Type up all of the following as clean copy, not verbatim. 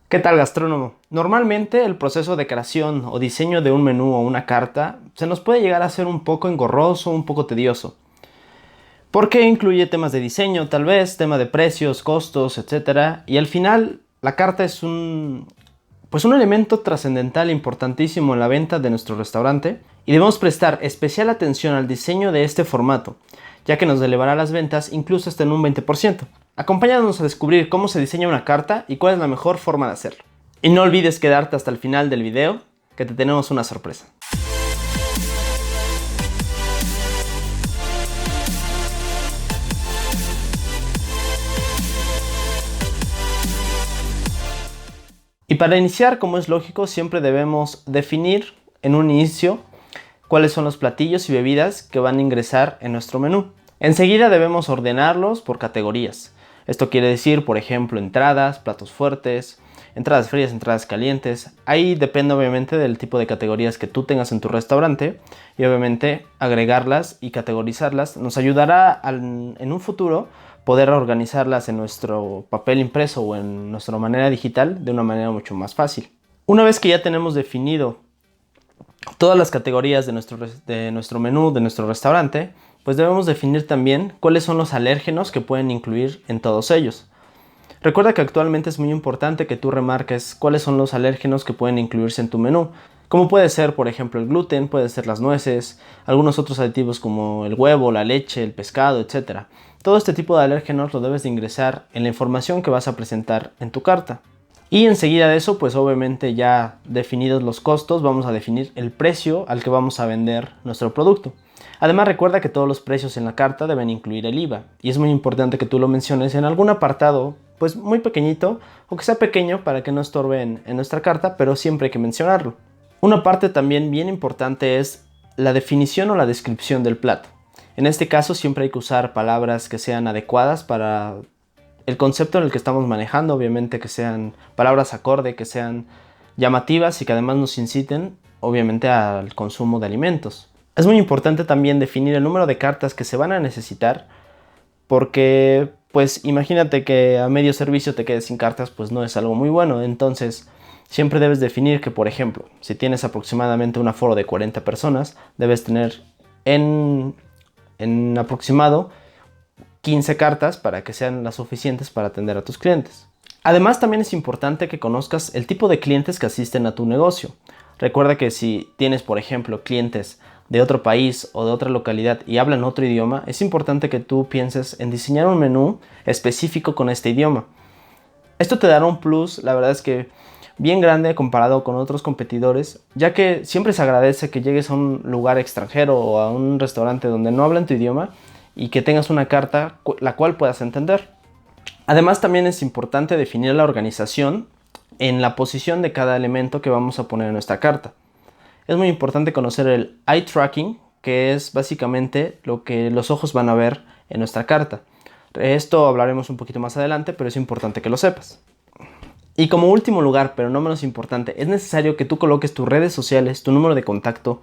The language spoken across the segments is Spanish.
¿Qué tal, gastrónomo? Normalmente el proceso de creación o diseño de un menú o una carta se nos puede llegar a ser un poco engorroso, un poco tedioso, porque incluye temas de diseño, tal vez, tema de precios, costos, etcétera, y al final la carta es un elemento trascendental e importantísimo en la venta de nuestro restaurante y debemos prestar especial atención al diseño de este formato, ya que nos elevará las ventas incluso hasta en un 20%. Acompáñanos a descubrir cómo se diseña una carta y cuál es la mejor forma de hacerlo. Y no olvides quedarte hasta el final del video, que te tenemos una sorpresa. Y para iniciar, como es lógico, siempre debemos definir en un inicio cuáles son los platillos y bebidas que van a ingresar en nuestro menú. Enseguida debemos ordenarlos por categorías. Esto quiere decir, por ejemplo, entradas, platos fuertes, entradas frías, entradas calientes. Ahí depende obviamente del tipo de categorías que tú tengas en tu restaurante y obviamente agregarlas y categorizarlas nos ayudará en un futuro poder organizarlas en nuestro papel impreso o en nuestra manera digital de una manera mucho más fácil. Una vez que ya tenemos definido todas las categorías de nuestro menú, de nuestro restaurante, pues debemos definir también cuáles son los alérgenos que pueden incluir en todos ellos. Recuerda que actualmente es muy importante que tú remarques cuáles son los alérgenos que pueden incluirse en tu menú, como puede ser, por ejemplo, el gluten, puede ser las nueces, algunos otros aditivos como el huevo, la leche, el pescado, etc. Todo este tipo de alérgenos lo debes de ingresar en la información que vas a presentar en tu carta. Y enseguida de eso, pues obviamente ya definidos los costos, vamos a definir el precio al que vamos a vender nuestro producto. Además, recuerda que todos los precios en la carta deben incluir el IVA, y es muy importante que tú lo menciones en algún apartado, pues muy pequeñito, o que sea pequeño para que no estorbe en nuestra carta, pero siempre hay que mencionarlo. Una parte también bien importante es la definición o la descripción del plato. En este caso siempre hay que usar palabras que sean adecuadas para el concepto en el que estamos manejando, obviamente que sean palabras acorde, que sean llamativas y que además nos inciten obviamente al consumo de alimentos. Es muy importante también definir el número de cartas que se van a necesitar, porque pues imagínate que a medio servicio te quedes sin cartas, pues no es algo muy bueno. Entonces siempre debes definir que, por ejemplo, si tienes aproximadamente un aforo de 40 personas, debes tener en aproximado 15 cartas para que sean las suficientes para atender a tus clientes. Además, también es importante que conozcas el tipo de clientes que asisten a tu negocio. Recuerda que si tienes, por ejemplo, clientes de otro país o de otra localidad y hablan otro idioma, es importante que tú pienses en diseñar un menú específico con este idioma. Esto te dará un plus, la verdad es que bien grande comparado con otros competidores, ya que siempre se agradece que llegues a un lugar extranjero o a un restaurante donde no hablan tu idioma y que tengas una carta la cual puedas entender. Además, también es importante definir la organización en la posición de cada elemento que vamos a poner en nuestra carta. Es muy importante conocer el eye tracking, que es básicamente lo que los ojos van a ver en nuestra carta. Esto hablaremos un poquito más adelante, pero es importante que lo sepas. Y como último lugar, pero no menos importante, es necesario que tú coloques tus redes sociales, tu número de contacto,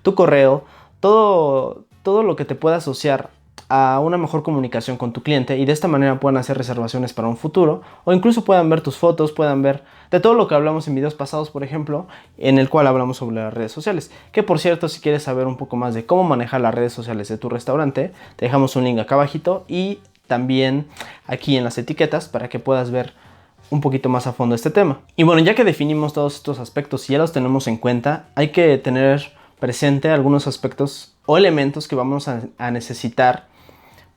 tu correo, todo lo que te pueda asociar a una mejor comunicación con tu cliente, y de esta manera puedan hacer reservaciones para un futuro, o incluso puedan ver tus fotos, puedan ver de todo lo que hablamos en videos pasados, por ejemplo, en el cual hablamos sobre las redes sociales. Que por cierto, si quieres saber un poco más de cómo manejar las redes sociales de tu restaurante, te dejamos un link acá abajito y también aquí en las etiquetas para que puedas ver un poquito más a fondo este tema. Y bueno, ya que definimos todos estos aspectos y ya los tenemos en cuenta, hay que tener presente algunos aspectos o elementos que vamos a necesitar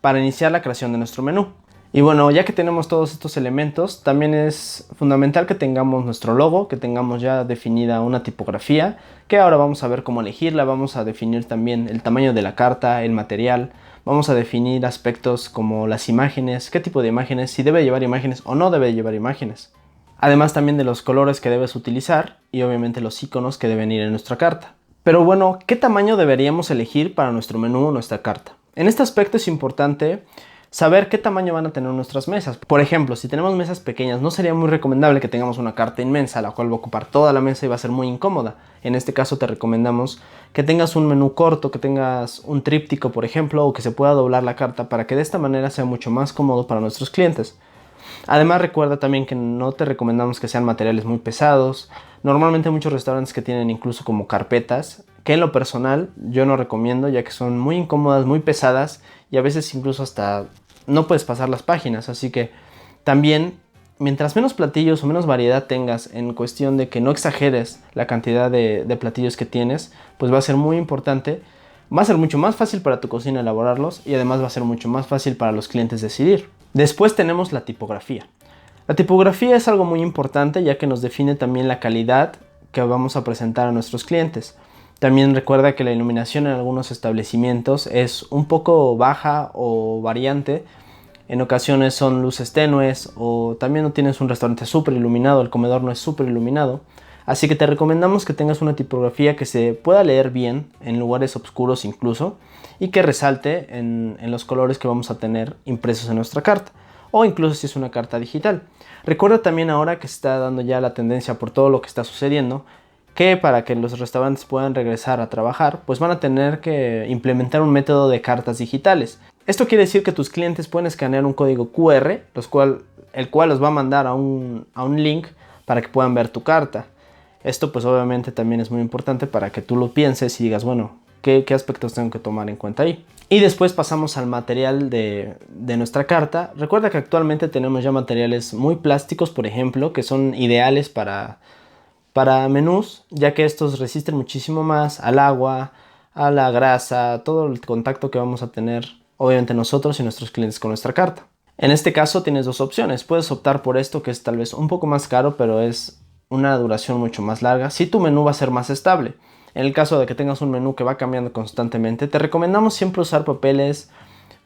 para iniciar la creación de nuestro menú. Y bueno, ya que tenemos todos estos elementos, también es fundamental que tengamos nuestro logo, que tengamos ya definida una tipografía, que ahora vamos a ver cómo elegirla. Vamos a definir también el tamaño de la carta, el material, vamos a definir aspectos como las imágenes, qué tipo de imágenes, si debe llevar imágenes o no debe llevar imágenes. Además también de los colores que debes utilizar y obviamente los iconos que deben ir en nuestra carta. Pero bueno, ¿qué tamaño deberíamos elegir para nuestro menú o nuestra carta? En este aspecto es importante saber qué tamaño van a tener nuestras mesas. Por ejemplo, si tenemos mesas pequeñas, no sería muy recomendable que tengamos una carta inmensa, la cual va a ocupar toda la mesa y va a ser muy incómoda. En este caso te recomendamos que tengas un menú corto, que tengas un tríptico, por ejemplo, o que se pueda doblar la carta para que de esta manera sea mucho más cómodo para nuestros clientes. Además, recuerda también que no te recomendamos que sean materiales muy pesados. Normalmente hay muchos restaurantes que tienen incluso como carpetas, que en lo personal yo no recomiendo, ya que son muy incómodas, muy pesadas y a veces incluso hasta no puedes pasar las páginas. Así que también, mientras menos platillos o menos variedad tengas en cuestión de que no exageres la cantidad de platillos que tienes, pues va a ser muy importante. Va a ser mucho más fácil para tu cocina elaborarlos y además va a ser mucho más fácil para los clientes decidir. Después tenemos la tipografía. La tipografía es algo muy importante, ya que nos define también la calidad que vamos a presentar a nuestros clientes. También recuerda que la iluminación en algunos establecimientos es un poco baja o variante. En ocasiones son luces tenues o también no tienes un restaurante súper iluminado, el comedor no es súper iluminado. Así que te recomendamos que tengas una tipografía que se pueda leer bien en lugares oscuros incluso y que resalte en los colores que vamos a tener impresos en nuestra carta o incluso si es una carta digital. Recuerda también ahora que se está dando ya la tendencia por todo lo que está sucediendo, que para que los restaurantes puedan regresar a trabajar, pues van a tener que implementar un método de cartas digitales. Esto quiere decir que tus clientes pueden escanear un código QR, el cual los va a mandar a un link para que puedan ver tu carta. Esto pues obviamente también es muy importante para que tú lo pienses y digas, bueno, ¿qué aspectos tengo que tomar en cuenta ahí? Y después pasamos al material de nuestra carta. Recuerda que actualmente tenemos ya materiales muy plásticos, por ejemplo, que son ideales para menús, ya que estos resisten muchísimo más al agua, a la grasa, todo el contacto que vamos a tener, obviamente nosotros y nuestros clientes con nuestra carta. En este caso tienes dos opciones. Puedes optar por esto, que es tal vez un poco más caro, pero es una duración mucho más larga, si tu menú va a ser más estable. En el caso de que tengas un menú que va cambiando constantemente, te recomendamos siempre usar papeles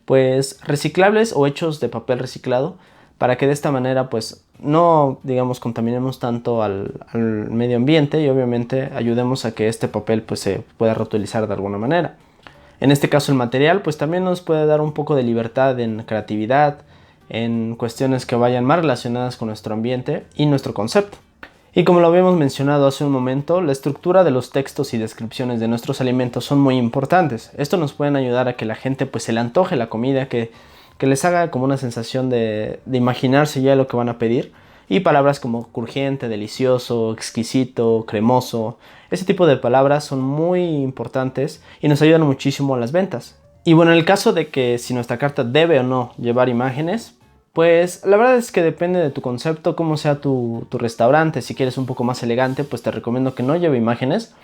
pues reciclables o hechos de papel reciclado, para que de esta manera pues no, digamos, contaminemos tanto al medio ambiente y obviamente ayudemos a que este papel pues se pueda reutilizar de alguna manera. En este caso el material pues también nos puede dar un poco de libertad en creatividad, en cuestiones que vayan más relacionadas con nuestro ambiente y nuestro concepto. Y como lo habíamos mencionado hace un momento, la estructura de los textos y descripciones de nuestros alimentos son muy importantes. Esto nos puede ayudar a que la gente pues se le antoje la comida, que les haga como una sensación de imaginarse ya lo que van a pedir. Y palabras como crujiente, delicioso, exquisito, cremoso, ese tipo de palabras son muy importantes y nos ayudan muchísimo a las ventas. Y bueno, en el caso de que si nuestra carta debe o no llevar imágenes, pues la verdad es que depende de tu concepto, cómo sea tu restaurante. Si quieres un poco más elegante, pues te recomiendo que no lleve imágenes.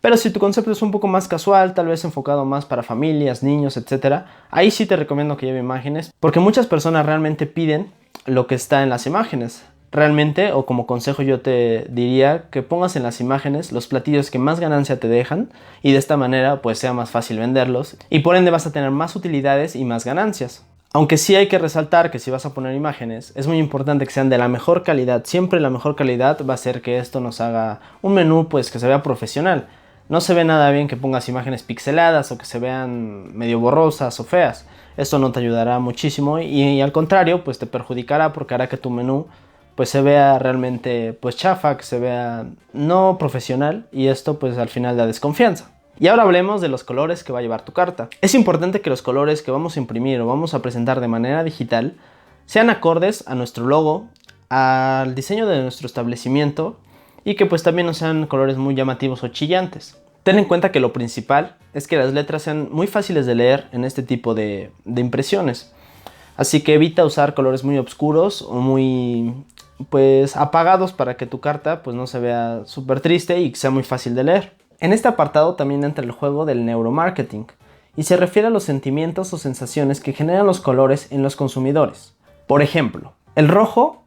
Pero si tu concepto es un poco más casual, tal vez enfocado más para familias, niños, etc., ahí sí te recomiendo que lleve imágenes, porque muchas personas realmente piden lo que está en las imágenes. Realmente, o como consejo yo te diría que pongas en las imágenes los platillos que más ganancia te dejan y de esta manera pues sea más fácil venderlos y por ende vas a tener más utilidades y más ganancias. Aunque sí hay que resaltar que si vas a poner imágenes, es muy importante que sean de la mejor calidad. Siempre la mejor calidad va a hacer que esto nos haga un menú pues que se vea profesional. No se ve nada bien que pongas imágenes pixeladas o que se vean medio borrosas o feas. Esto no te ayudará muchísimo y al contrario pues te perjudicará, porque hará que tu menú pues se vea realmente pues chafa, que se vea no profesional, y esto pues al final da desconfianza. Y ahora hablemos de los colores que va a llevar tu carta. Es importante que los colores que vamos a imprimir o vamos a presentar de manera digital sean acordes a nuestro logo, al diseño de nuestro establecimiento y que pues también no sean colores muy llamativos o chillantes. Ten en cuenta que lo principal es que las letras sean muy fáciles de leer en este tipo de impresiones. Así que evita usar colores muy oscuros o muy pues apagados para que tu carta pues no se vea súper triste y sea muy fácil de leer. En este apartado también entra el juego del neuromarketing y se refiere a los sentimientos o sensaciones que generan los colores en los consumidores. Por ejemplo, el rojo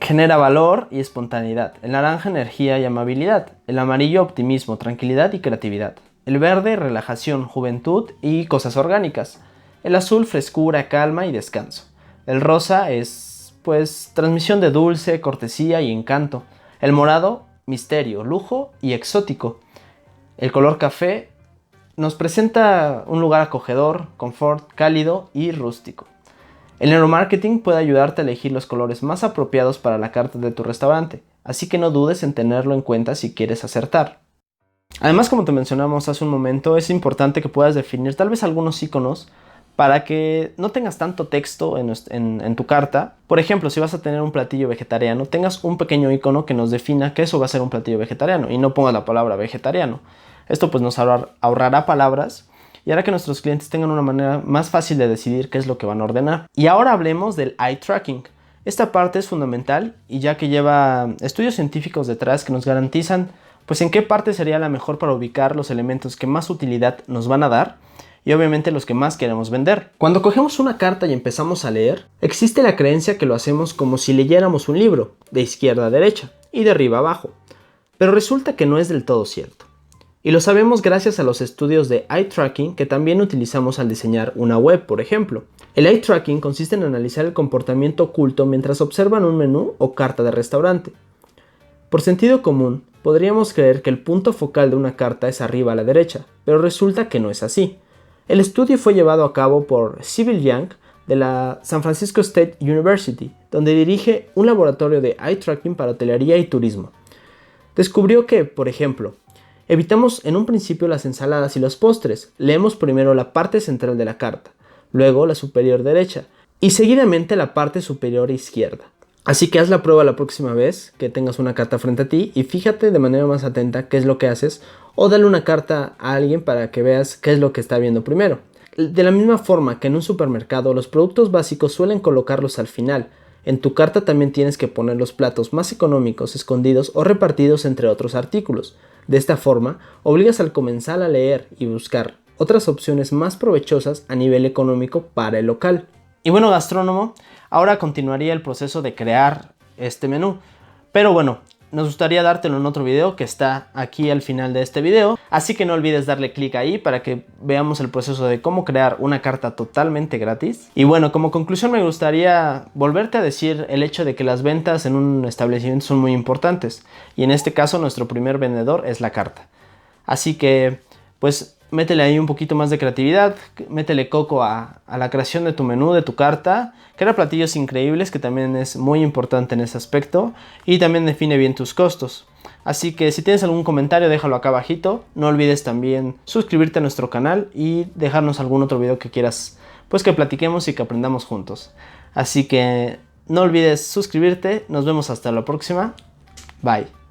genera valor y espontaneidad, el naranja energía y amabilidad, el amarillo optimismo, tranquilidad y creatividad, el verde relajación, juventud y cosas orgánicas, el azul frescura, calma y descanso, el rosa es pues transmisión de dulce, cortesía y encanto, el morado misterio, lujo y exótico. El color café nos presenta un lugar acogedor, confort, cálido y rústico. El neuromarketing puede ayudarte a elegir los colores más apropiados para la carta de tu restaurante, así que no dudes en tenerlo en cuenta si quieres acertar. Además, como te mencionamos hace un momento, es importante que puedas definir tal vez algunos iconos para que no tengas tanto texto en tu carta. Por ejemplo, si vas a tener un platillo vegetariano, tengas un pequeño icono que nos defina que eso va a ser un platillo vegetariano y no pongas la palabra vegetariano. Esto pues nos ahorrará palabras y hará que nuestros clientes tengan una manera más fácil de decidir qué es lo que van a ordenar. Y ahora hablemos del eye tracking. Esta parte es fundamental y ya que lleva estudios científicos detrás que nos garantizan pues en qué parte sería la mejor para ubicar los elementos que más utilidad nos van a dar y obviamente los que más queremos vender. Cuando cogemos una carta y empezamos a leer, existe la creencia que lo hacemos como si leyéramos un libro, de izquierda a derecha y de arriba a abajo. Pero resulta que no es del todo cierto. Y lo sabemos gracias a los estudios de eye tracking que también utilizamos al diseñar una web, por ejemplo. El eye tracking consiste en analizar el comportamiento oculto mientras observan un menú o carta de restaurante. Por sentido común, podríamos creer que el punto focal de una carta es arriba a la derecha, pero resulta que no es así. El estudio fue llevado a cabo por Sybil Young de la San Francisco State University, donde dirige un laboratorio de eye tracking para hotelería y turismo. Descubrió que, por ejemplo, evitamos en un principio las ensaladas y los postres, leemos primero la parte central de la carta, luego la superior derecha y seguidamente la parte superior izquierda. Así que haz la prueba la próxima vez que tengas una carta frente a ti y fíjate de manera más atenta qué es lo que haces o dale una carta a alguien para que veas qué es lo que está viendo primero. De la misma forma que en un supermercado los productos básicos suelen colocarlos al final, en tu carta también tienes que poner los platos más económicos escondidos o repartidos entre otros artículos. De esta forma, obligas al comensal a leer y buscar otras opciones más provechosas a nivel económico para el local. Y bueno, gastrónomo, ahora continuaría el proceso de crear este menú. Pero bueno, nos gustaría dártelo en otro video que está aquí al final de este video. Así que no olvides darle clic ahí para que veamos el proceso de cómo crear una carta totalmente gratis. Y bueno, como conclusión me gustaría volverte a decir el hecho de que las ventas en un establecimiento son muy importantes. Y en este caso nuestro primer vendedor es la carta. Así que pues métele ahí un poquito más de creatividad, métele coco a la creación de tu menú, de tu carta, crea platillos increíbles, que también es muy importante en ese aspecto, y también define bien tus costos. Así que si tienes algún comentario déjalo acá abajito, no olvides también suscribirte a nuestro canal y dejarnos algún otro video que quieras pues que platiquemos y que aprendamos juntos. Así que no olvides suscribirte, nos vemos hasta la próxima, bye.